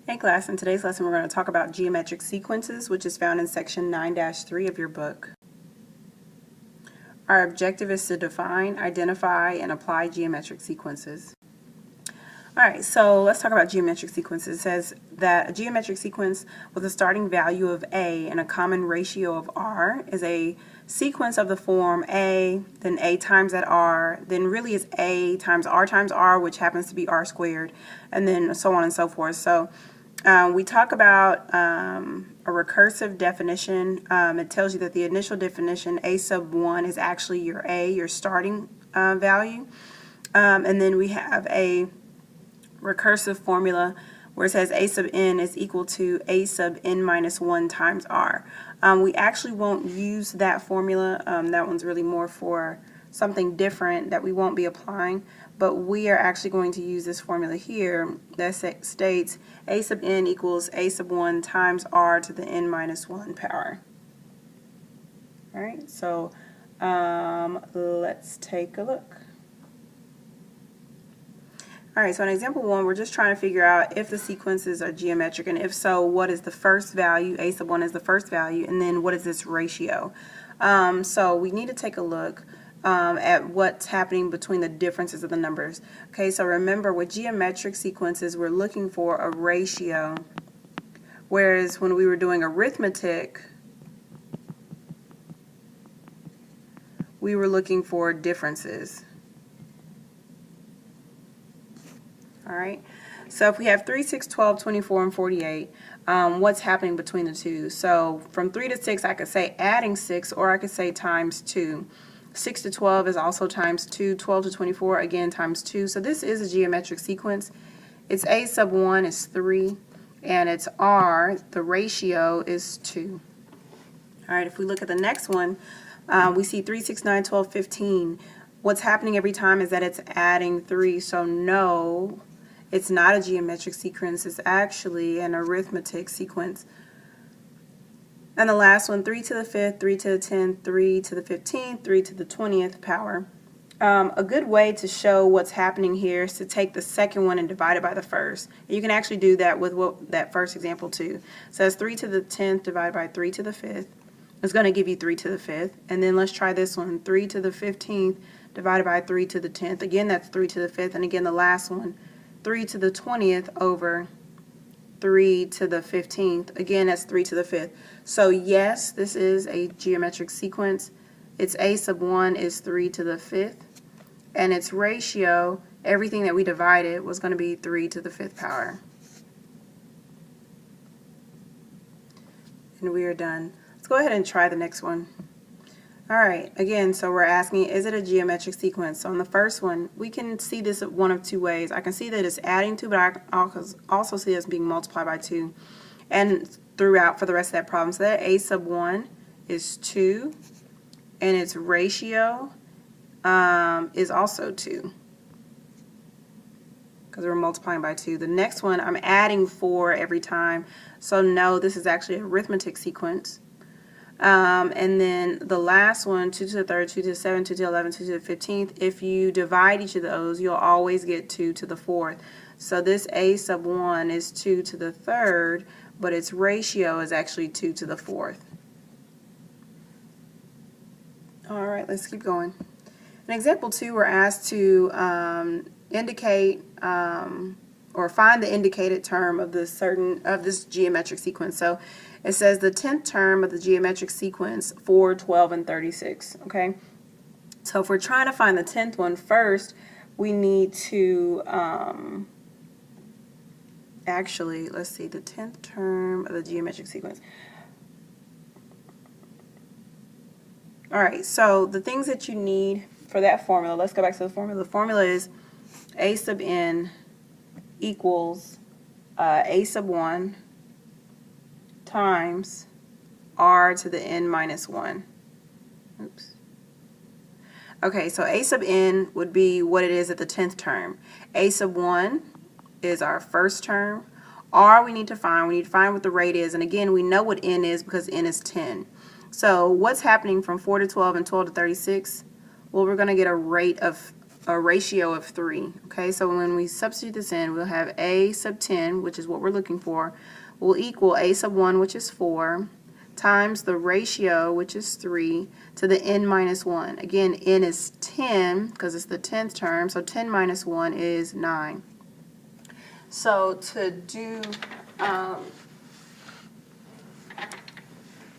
Hey class, in today's lesson we're going to talk about geometric sequences, which is found in section 9-3 of your book. Our objective is to define, identify, and apply geometric sequences. Alright, so let's talk about geometric sequences. It says that a geometric sequence with a starting value of a and a common ratio of r is a sequence of the form a, then a times that r, then really is a times r, which happens to be r squared, and then so on and so forth. So we talk about a recursive definition. It tells you that the initial definition, a sub 1, is actually your a, your starting value. And then we have a recursive formula where it says a sub n is equal to a sub n minus 1 times r. We actually won't use that formula. That one's really more for something different that we won't be applying, but we are actually going to use this formula here that states a sub n equals a sub 1 times r to the n minus 1 power. Alright, so let's take a look. Alright, so in example 1, we're just trying to figure out if the sequences are geometric, and if so, what is the first value? A sub 1 is the first value, and then what is this ratio? So we need to take a look at what's happening between the differences of the numbers. Okay, so remember, with geometric sequences, we're looking for a ratio, whereas when we were doing arithmetic, we were looking for differences. Alright, so if we have 3, 6, 12, 24, and 48, what's happening between the two? So from 3 to 6, I could say adding 6, or I could say times 2. 6 to 12 is also times 2. 12 to 24, again, times 2. So this is a geometric sequence. Its a sub 1 is 3, and its r, the ratio, is 2. Alright, if we look at the next one, we see 3, 6, 9, 12, 15. What's happening every time is that it's adding 3, so no, it's not a geometric sequence, it's actually an arithmetic sequence. And the last one, 3 to the 5th, 3 to the 10th, 3 to the 15th, 3 to the 20th power. A good way to show what's happening here is to take the second one and divide it by the first. You can actually do that with that first example too. So it's 3 to the 10th divided by 3 to the 5th. It's going to give you 3 to the 5th. And then let's try this one, 3 to the 15th divided by 3 to the 10th. Again, that's 3 to the 5th. And again, the last one, 3 to the 20th over 3 to the 15th. Again, that's 3 to the 5th. So yes, this is a geometric sequence. Its a sub 1 is 3 to the 5th. And its ratio, everything that we divided, was going to be 3 to the 5th power. And we are done. Let's go ahead and try the next one. Alright, again, so we're asking, is it a geometric sequence? So on the first one, we can see this one of two ways. I can see that it's adding 2, but I can also see it as being multiplied by 2. And throughout for the rest of that problem. So that a sub 1 is 2, and its ratio is also 2, because we're multiplying by 2. The next one, I'm adding 4 every time. So no, this is actually an arithmetic sequence. And then the last one, 2 to the 3rd, 2 to the 7th, 2 to the 11th, 2 to the 15th, if you divide each of those, you'll always get 2 to the 4th. So this a sub 1 is 2 to the 3rd, but its ratio is actually 2 to the 4th. Alright, let's keep going. In example 2, we're asked to indicate or find the indicated term of this geometric sequence. So it says the 10th term of the geometric sequence 4, 12, and 36. Okay, so if we're trying to find the 10th one first, we need to actually, let's see, the 10th term of the geometric sequence. Alright, so the things that you need for that formula, let's go back to the formula. The formula is a sub n equals a sub 1 times r to the n minus 1. Oops. Okay, so a sub n would be what it is at the 10th term. A sub 1 is our first term. R we need to find what the rate is, and again we know what n is because n is 10. So what's happening from 4 to 12 and 12 to 36? Well, we're going to get a rate of a ratio of 3. Okay, so when we substitute this in, we'll have a sub 10, which is what we're looking for, will equal a sub 1, which is 4, times the ratio, which is 3, to the n minus 1. Again, n is 10 because it's the 10th term, so 10 minus 1 is 9. So to do,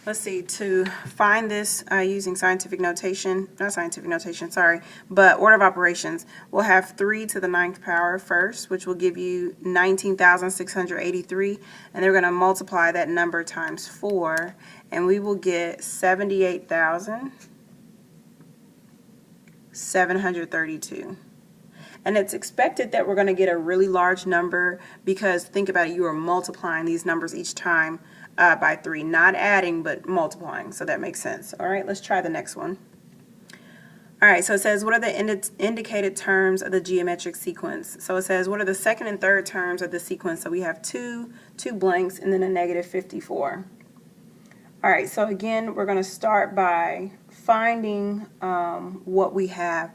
let's see, to find this using scientific notation, not scientific notation, sorry, but order of operations, we'll have 3 to the 9th power first, which will give you 19,683, and they're going to multiply that number times 4, and we will get 78,732. And it's expected that we're going to get a really large number because think about it, you are multiplying these numbers each time by 3, not adding but multiplying, so that makes sense. All right, let's try the next one. All right, so it says, what are the indicated terms of the geometric sequence? So it says, what are the second and third terms of the sequence? So we have two blanks and then a negative 54. All right, so again, we're going to start by finding what we have.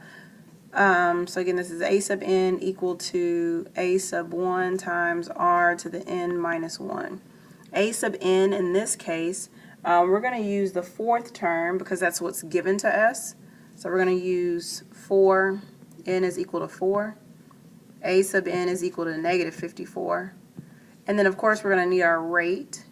So again, this is a sub n equal to a sub 1 times r to the n minus 1. A sub n in this case, we're going to use the 4th term because that's what's given to us. So we're going to use 4, n is equal to 4. A sub n is equal to negative 54. And then of course we're going to need our rate.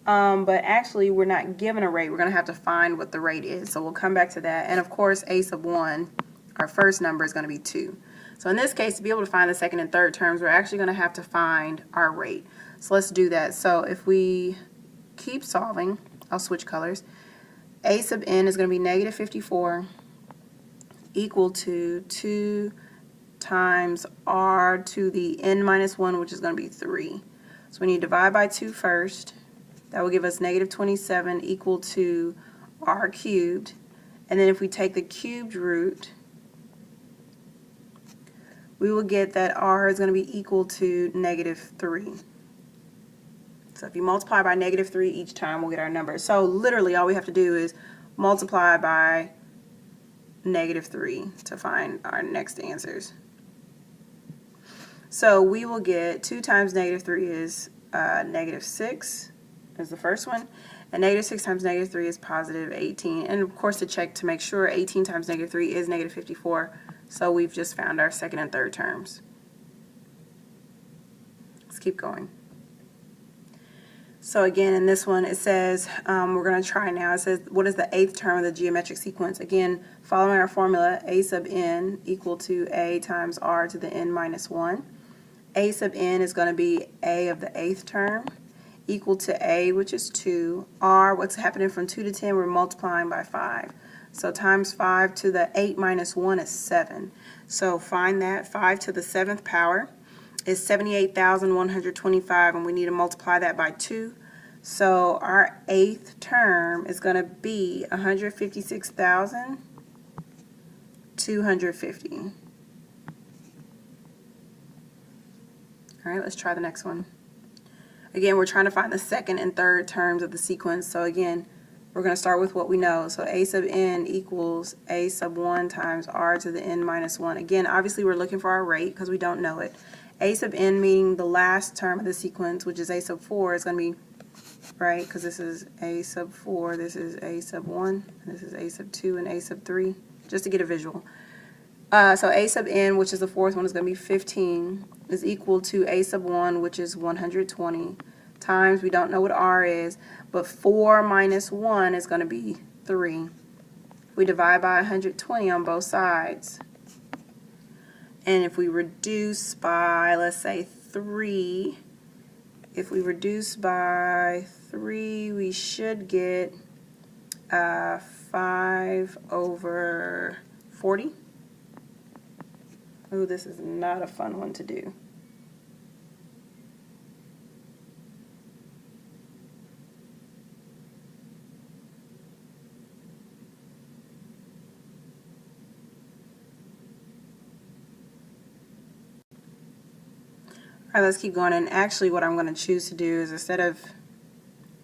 But actually we're not given a rate. We're going to have to find what the rate is. So we'll come back to that. And of course a sub 1, our first number, is going to be 2. So in this case, to be able to find the second and third terms, we're actually going to have to find our rate. So let's do that. So if we keep solving, I'll switch colors. A sub n is going to be negative 54 equal to 2 times r to the n minus 1, which is going to be 3. So when you divide by 2 first, that will give us negative 27 equal to r cubed. And then if we take the cubed root, we will get that r is going to be equal to negative 3. So if you multiply by negative 3 each time, we'll get our number. So literally all we have to do is multiply by negative 3 to find our next answers. So we will get 2 times negative 3 is negative 6 is the first one. And negative 6 times negative 3 is positive 18. And of course to check to make sure, 18 times negative 3 is negative 54. So we've just found our second and third terms. Let's keep going. So again, in this one it says, we're going to try now, it says, what is the 8th term of the geometric sequence? Again, following our formula, a sub n equal to a times r to the n minus 1. A sub n is going to be a of the 8th term, equal to a, which is 2. R, what's happening from 2 to 10, we're multiplying by 5. So times 5 to the 8 minus 1 is 7. So find that. 5 to the 7th power is 78,125, and we need to multiply that by 2. So our 8th term is going to be 156,250. All right, let's try the next one. Again, we're trying to find the second and third terms of the sequence. So again, we're going to start with what we know. So a sub n equals a sub 1 times r to the n minus 1. Again, obviously we're looking for our rate because we don't know it. A sub n meaning the last term of the sequence, which is a sub 4, is going to be, right, because this is a sub 4, this is a sub 1, this is a sub 2, and a sub 3, just to get a visual. So a sub n, which is the 4th one, is going to be 15, is equal to a sub 1, which is 120, times, we don't know what r is, but 4 minus 1 is going to be 3. We divide by 120 on both sides. And if we reduce by, let's say, 3, if we reduce by 3, we should get 5 over 40. Ooh, this is not a fun one to do. All right, let's keep going. And actually what I'm going to choose to do is, instead of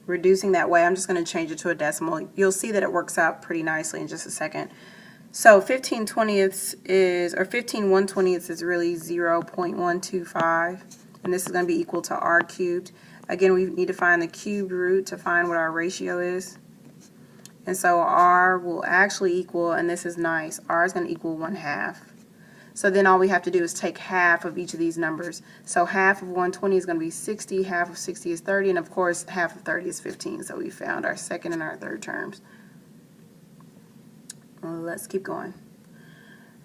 reducing that way, I'm just going to change it to a decimal. You'll see that it works out pretty nicely in just a second. So 15 twentieths is, or 15 1/20ths is really 0.125, and this is going to be equal to r cubed. Again, we need to find the cube root to find what our ratio is. And so r will actually equal, and this is nice, r is going to equal 1/2. So then all we have to do is take half of each of these numbers. So half of 120 is going to be 60, half of 60 is 30, and of course half of 30 is 15. So we found our second and our third terms. Well, let's keep going.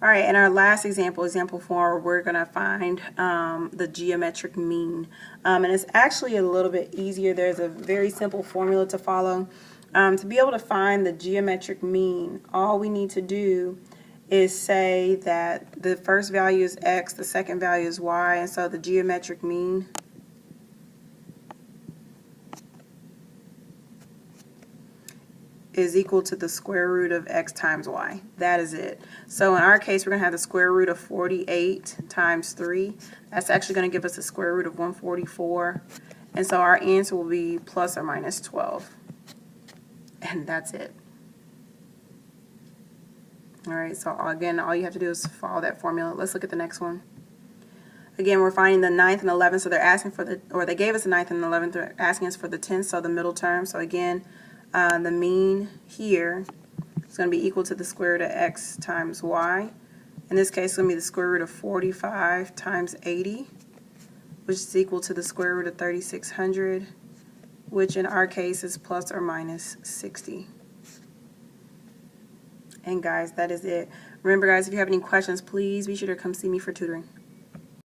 All right, in our last example, example 4, we're going to find the geometric mean. And it's actually a little bit easier. There's a very simple formula to follow. To be able to find the geometric mean, all we need to do is say that the first value is x, the second value is y, and so the geometric mean is equal to the square root of x times y. That is it. So in our case, we're going to have the square root of 48 times 3. That's actually going to give us the square root of 144. And so our answer will be plus or minus 12. And that's it. All right, so again, all you have to do is follow that formula. Let's look at the next one. Again, we're finding the 9th and 11th, so they're asking for the, or they gave us the 9th and 11th, they're asking us for the 10th, so the middle term. So again, the mean here is going to be equal to the square root of x times y. In this case, it's going to be the square root of 45 times 80, which is equal to the square root of 3600, which in our case is plus or minus 60. And guys, that is it. Remember guys, if you have any questions, please be sure to come see me for tutoring.